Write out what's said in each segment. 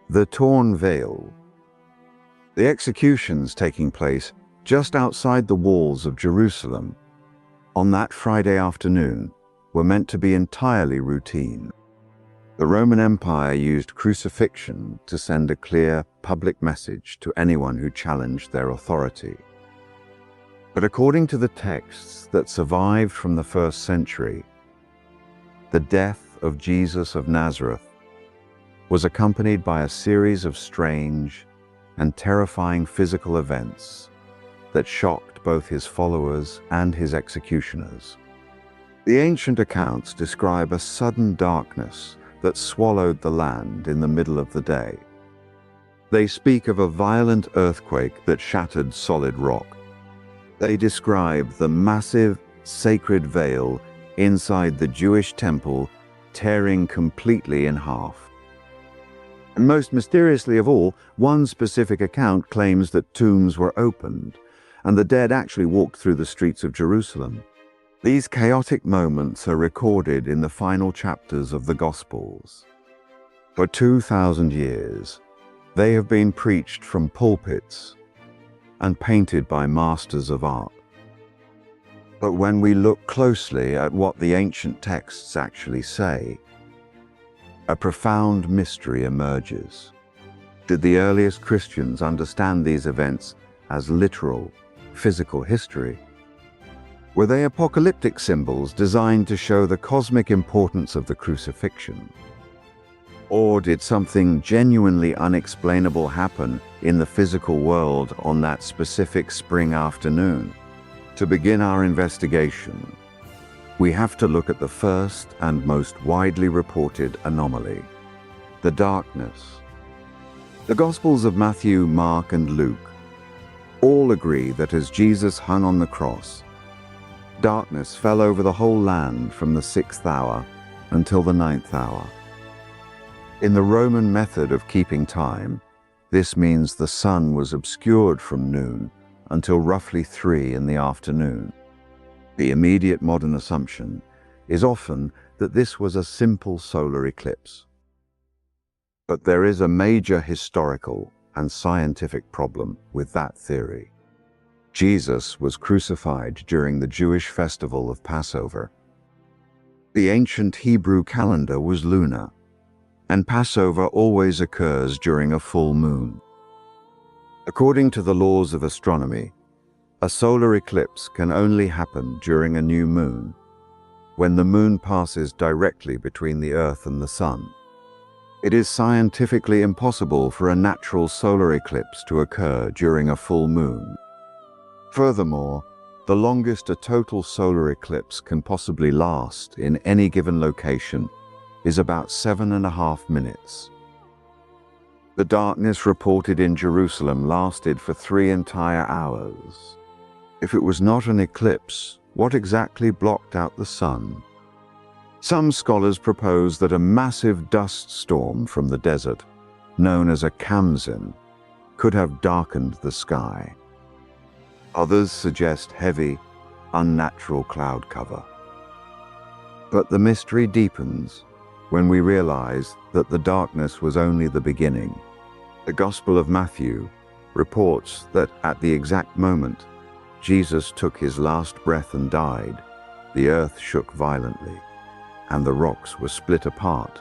The torn veil. The executions taking place just outside the walls of Jerusalem on that Friday afternoon were meant to be entirely routine. The Roman Empire used crucifixion to send a clear public message to anyone who challenged their authority. But according to the texts that survived from the first century, the death of Jesus of Nazareth was accompanied by a series of strange and terrifying physical events that shocked both his followers and his executioners. The ancient accounts describe a sudden darkness that swallowed the land in the middle of the day. They speak of a violent earthquake that shattered solid rock. They describe the massive sacred veil inside the Jewish temple tearing completely in half. And most mysteriously of all, one specific account claims that tombs were opened and the dead actually walked through the streets of Jerusalem. These chaotic moments are recorded in the final chapters of the Gospels. For 2,000 years, they have been preached from pulpits and painted by masters of art. But when we look closely at what the ancient texts actually say, a profound mystery emerges. Did the earliest Christians understand these events as literal, physical history? Were they apocalyptic symbols designed to show the cosmic importance of the crucifixion? Or did something genuinely unexplainable happen in the physical world on that specific spring afternoon? To begin our investigation, we have to look at the first and most widely reported anomaly: the darkness. The Gospels of Matthew, Mark, and Luke all agree that as Jesus hung on the cross, darkness fell over the whole land from the 6th hour until the 9th hour. In the Roman method of keeping time, this means the sun was obscured from noon until roughly 3 in the afternoon. The immediate modern assumption is often that this was a simple solar eclipse. But there is a major historical and scientific problem with that theory. Jesus was crucified during the Jewish festival of Passover. The ancient Hebrew calendar was lunar, and Passover always occurs during a full moon. According to the laws of astronomy, a solar eclipse can only happen during a new moon, when the moon passes directly between the Earth and the Sun. It is scientifically impossible for a natural solar eclipse to occur during a full moon. Furthermore, the longest a total solar eclipse can possibly last in any given location is about 7.5 minutes. The darkness reported in Jerusalem lasted for 3 entire hours. If it was not an eclipse, what exactly blocked out the sun? Some scholars propose that a massive dust storm from the desert, known as a khamsin, could have darkened the sky. Others suggest heavy, unnatural cloud cover. But the mystery deepens when we realize that the darkness was only the beginning. The Gospel of Matthew reports that at the exact moment Jesus took his last breath and died, the earth shook violently, and the rocks were split apart.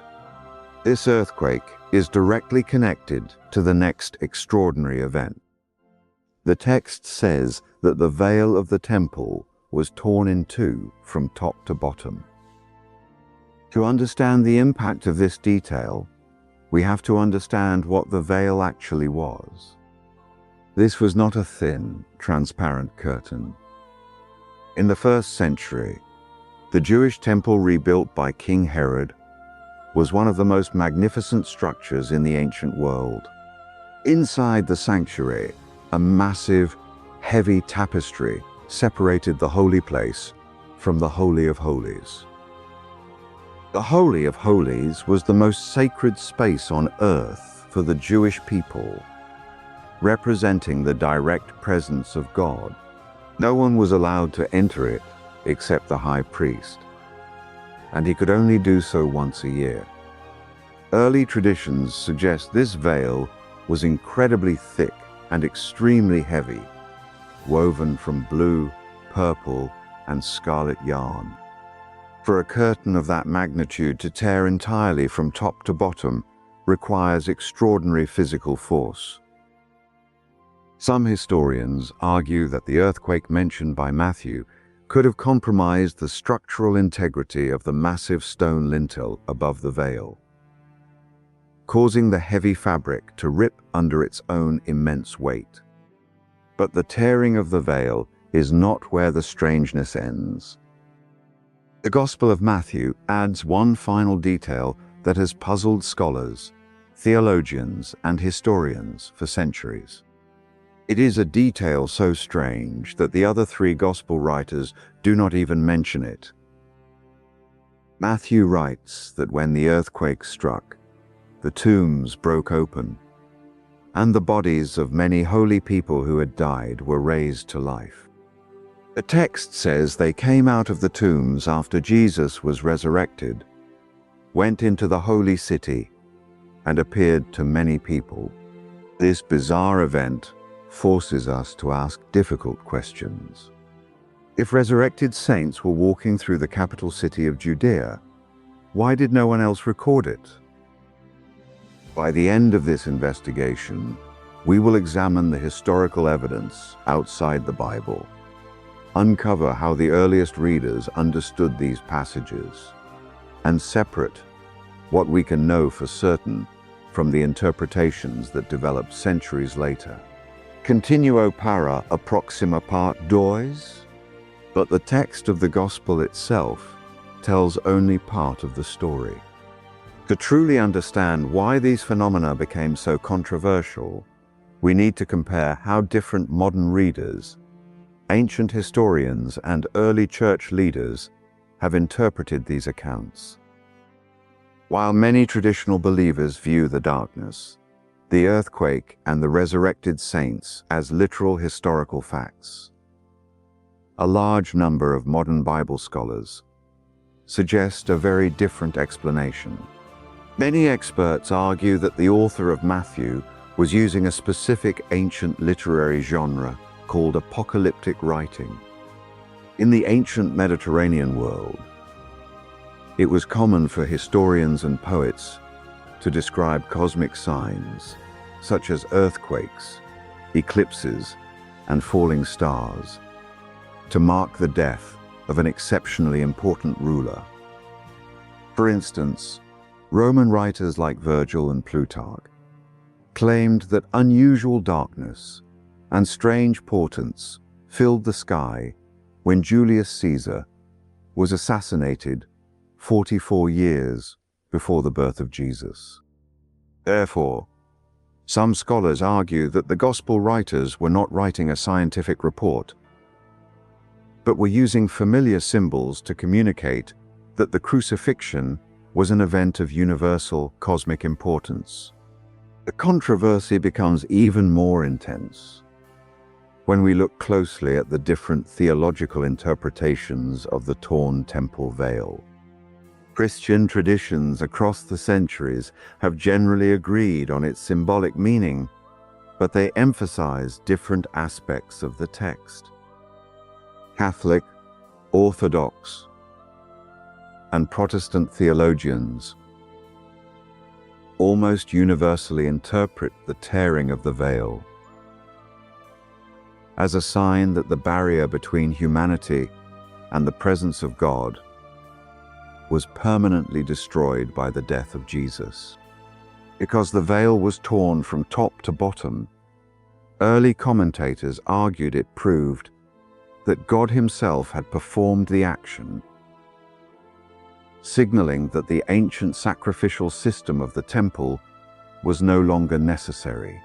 This earthquake is directly connected to the next extraordinary event. The text says that the veil of the temple was torn in two from top to bottom. To understand the impact of this detail, we have to understand what the veil actually was. This was not a thin, transparent curtain. In the 1st century, the Jewish temple rebuilt by King Herod was one of the most magnificent structures in the ancient world. Inside the sanctuary, a massive, heavy tapestry separated the holy place from the Holy of Holies. The Holy of Holies was the most sacred space on earth for the Jewish people, representing the direct presence of God. No one was allowed to enter it except the high priest, and he could only do so once a year. Early traditions suggest this veil was incredibly thick and extremely heavy, woven from blue, purple, and scarlet yarn. For a curtain of that magnitude to tear entirely from top to bottom requires extraordinary physical force. Some historians argue that the earthquake mentioned by Matthew could have compromised the structural integrity of the massive stone lintel above the veil, causing the heavy fabric to rip under its own immense weight. But the tearing of the veil is not where the strangeness ends. The Gospel of Matthew adds one final detail that has puzzled scholars, theologians, and historians for centuries. It is a detail so strange that the other three Gospel writers do not even mention it. Matthew writes that when the earthquake struck, the tombs broke open, and the bodies of many holy people who had died were raised to life. The text says they came out of the tombs after Jesus was resurrected, went into the holy city, and appeared to many people. This bizarre event forces us to ask difficult questions. If resurrected saints were walking through the capital city of Judea, why did no one else record it? By the end of this investigation, we will examine the historical evidence outside the Bible, uncover how the earliest readers understood these passages, and separate what we can know for certain from the interpretations that developed centuries later. Continuo para a proxima part dois, but the text of the Gospel itself tells only part of the story. To truly understand why these phenomena became so controversial, we need to compare how different modern readers, ancient historians, and early church leaders have interpreted these accounts. While many traditional believers view the darkness, the earthquake, and the resurrected saints as literal historical facts, a large number of modern Bible scholars suggest a very different explanation. Many experts argue that the author of Matthew was using a specific ancient literary genre called apocalyptic writing. In the ancient Mediterranean world, it was common for historians and poets to describe cosmic signs such as earthquakes, eclipses, and falling stars to mark the death of an exceptionally important ruler. For instance, Roman writers like Virgil and Plutarch claimed that unusual darkness and strange portents filled the sky when Julius Caesar was assassinated 44 years before the birth of Jesus. Therefore, some scholars argue that the Gospel writers were not writing a scientific report, but were using familiar symbols to communicate that the crucifixion was an event of universal cosmic importance. The controversy becomes even more intense when we look closely at the different theological interpretations of the torn temple veil. Christian traditions across the centuries have generally agreed on its symbolic meaning, but they emphasize different aspects of the text. Catholic, Orthodox, and Protestant theologians almost universally interpret the tearing of the veil as a sign that the barrier between humanity and the presence of God was permanently destroyed by the death of Jesus. Because the veil was torn from top to bottom, early commentators argued it proved that God himself had performed the action, signaling that the ancient sacrificial system of the temple was no longer necessary.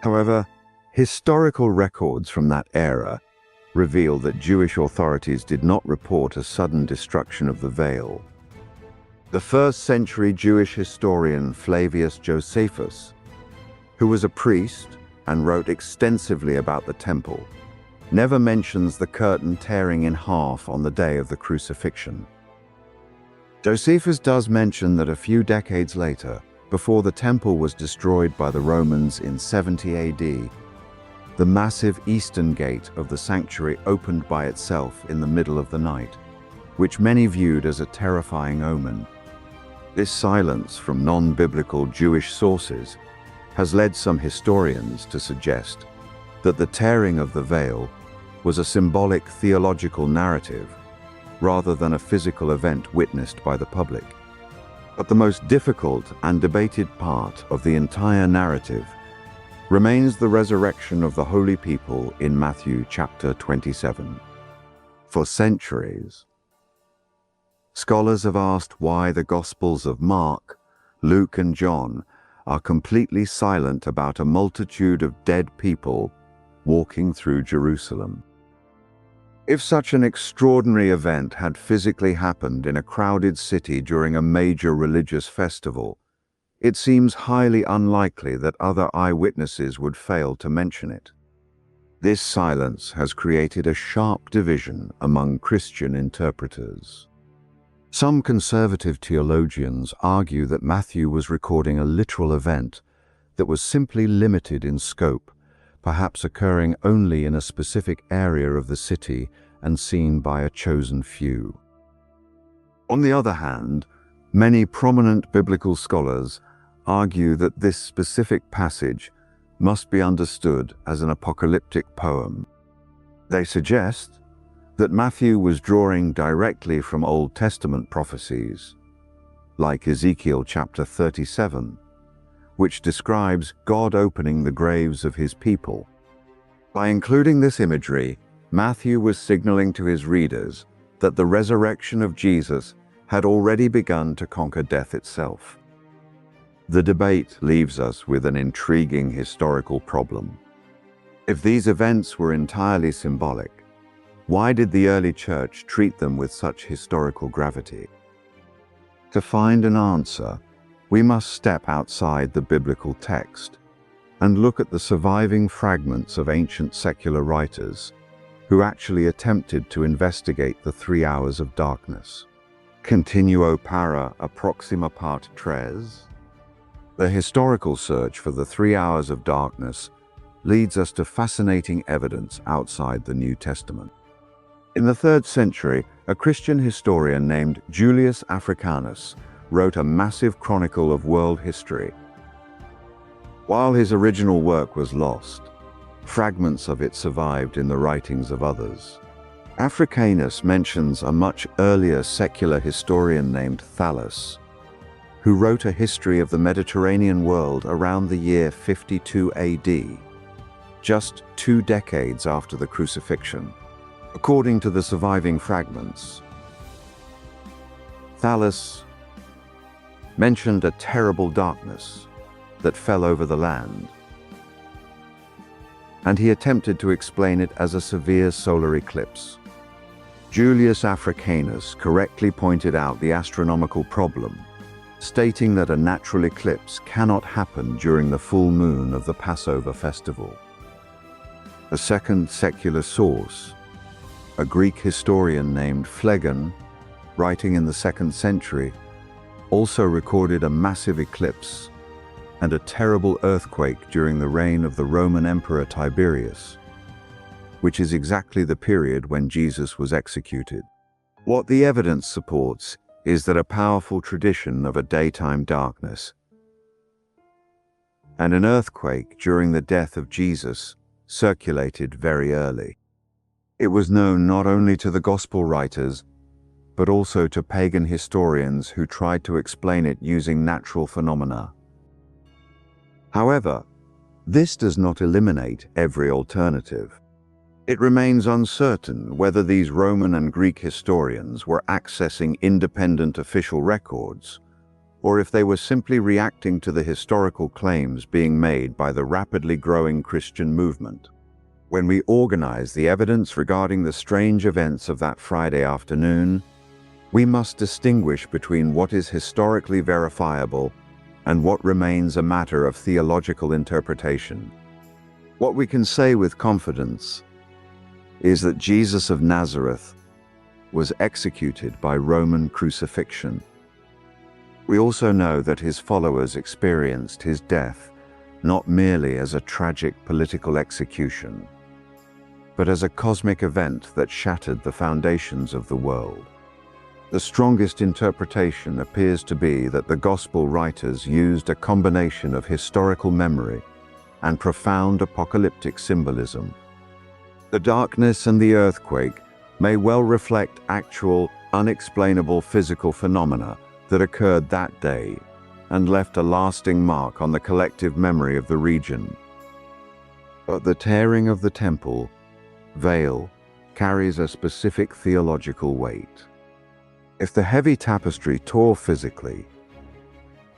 However, historical records from that era reveal that Jewish authorities did not report a sudden destruction of the veil. The first-century Jewish historian Flavius Josephus, who was a priest and wrote extensively about the temple, never mentions the curtain tearing in half on the day of the crucifixion. Josephus does mention that a few decades later, before the temple was destroyed by the Romans in 70 AD, the massive eastern gate of the sanctuary opened by itself in the middle of the night, which many viewed as a terrifying omen. This silence from non-biblical Jewish sources has led some historians to suggest that the tearing of the veil was a symbolic theological narrative rather than a physical event witnessed by the public. But the most difficult and debated part of the entire narrative remains the resurrection of the holy people in Matthew chapter 27. For centuries, scholars have asked why the Gospels of Mark, Luke, and John are completely silent about a multitude of dead people walking through Jerusalem. If such an extraordinary event had physically happened in a crowded city during a major religious festival, it seems highly unlikely that other eyewitnesses would fail to mention it. This silence has created a sharp division among Christian interpreters. Some conservative theologians argue that Matthew was recording a literal event that was simply limited in scope, perhaps occurring only in a specific area of the city and seen by a chosen few. On the other hand, many prominent biblical scholars argue that this specific passage must be understood as an apocalyptic poem. They suggest that Matthew was drawing directly from Old Testament prophecies, like Ezekiel chapter 37, which describes God opening the graves of his people. By including this imagery, Matthew was signaling to his readers that the resurrection of Jesus had already begun to conquer death itself. The debate leaves us with an intriguing historical problem. If these events were entirely symbolic, why did the early church treat them with such historical gravity? To find an answer, we must step outside the biblical text and look at the surviving fragments of ancient secular writers who actually attempted to investigate the 3 hours of darkness. Continuo para approxima part tres. The historical search for the 3 hours of darkness leads us to fascinating evidence outside the New Testament. In the 3rd century, a Christian historian named Julius Africanus wrote a massive chronicle of world history. While his original work was lost, fragments of it survived in the writings of others. Africanus mentions a much earlier secular historian named Thallus, who wrote a history of the Mediterranean world around the year 52 AD, just 2 decades after the crucifixion. According to the surviving fragments, Thallus mentioned a terrible darkness that fell over the land, and he attempted to explain it as a severe solar eclipse. Julius Africanus correctly pointed out the astronomical problem, stating that a natural eclipse cannot happen during the full moon of the Passover festival. A second secular source, a Greek historian named Phlegon, writing in the 2nd century, also recorded a massive eclipse and a terrible earthquake during the reign of the Roman Emperor Tiberius, which is exactly the period when Jesus was executed. What the evidence supports is that a powerful tradition of a daytime darkness and an earthquake during the death of Jesus circulated very early. It was known not only to the Gospel writers, but also to pagan historians who tried to explain it using natural phenomena. However, this does not eliminate every alternative. It remains uncertain whether these Roman and Greek historians were accessing independent official records, or if they were simply reacting to the historical claims being made by the rapidly growing Christian movement. When we organize the evidence regarding the strange events of that Friday afternoon, we must distinguish between what is historically verifiable and what remains a matter of theological interpretation. What we can say with confidence is that Jesus of Nazareth was executed by Roman crucifixion. We also know that his followers experienced his death not merely as a tragic political execution, but as a cosmic event that shattered the foundations of the world. The strongest interpretation appears to be that the Gospel writers used a combination of historical memory and profound apocalyptic symbolism. The darkness and the earthquake may well reflect actual, unexplainable physical phenomena that occurred that day and left a lasting mark on the collective memory of the region. But the tearing of the temple veil carries a specific theological weight. If the heavy tapestry tore physically,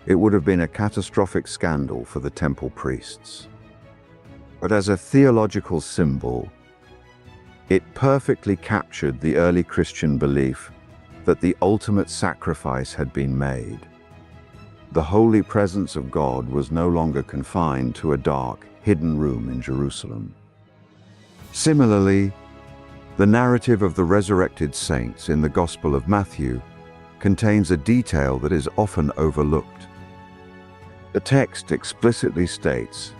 it would have been a catastrophic scandal for the temple priests. But as a theological symbol, it perfectly captured the early Christian belief that the ultimate sacrifice had been made. The holy presence of God was no longer confined to a dark, hidden room in Jerusalem. Similarly, the narrative of the resurrected saints in the Gospel of Matthew contains a detail that is often overlooked. The text explicitly states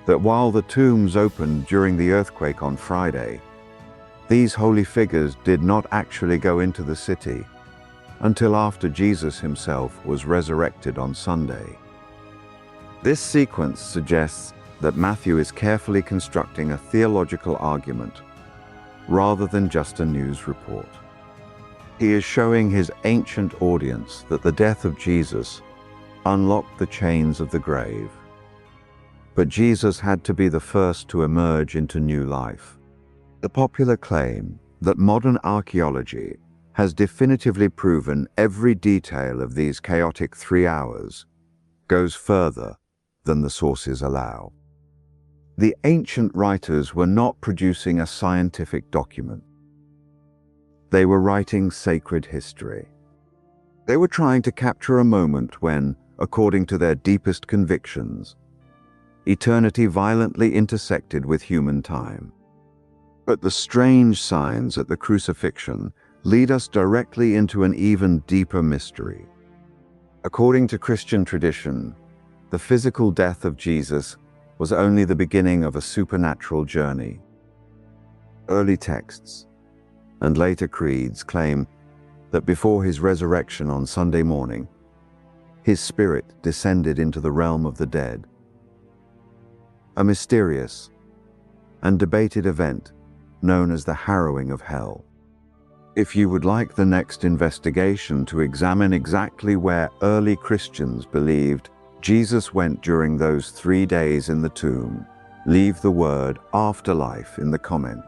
that while the tombs opened during the earthquake on Friday, these holy figures did not actually go into the city until after Jesus himself was resurrected on Sunday. This sequence suggests that Matthew is carefully constructing a theological argument rather than just a news report. He is showing his ancient audience that the death of Jesus unlocked the chains of the grave. But Jesus had to be the first to emerge into new life. The popular claim that modern archaeology has definitively proven every detail of these chaotic 3 hours goes further than the sources allow. The ancient writers were not producing a scientific document. They were writing sacred history. They were trying to capture a moment when, according to their deepest convictions, eternity violently intersected with human time. But the strange signs at the crucifixion lead us directly into an even deeper mystery. According to Christian tradition, the physical death of Jesus was only the beginning of a supernatural journey. Early texts and later creeds claim that before his resurrection on Sunday morning, his spirit descended into the realm of the dead. A mysterious and debated event known as the harrowing of hell. If you would like the next investigation to examine exactly where early Christians believed Jesus went during those 3 days in the tomb, leave the word afterlife in the comments.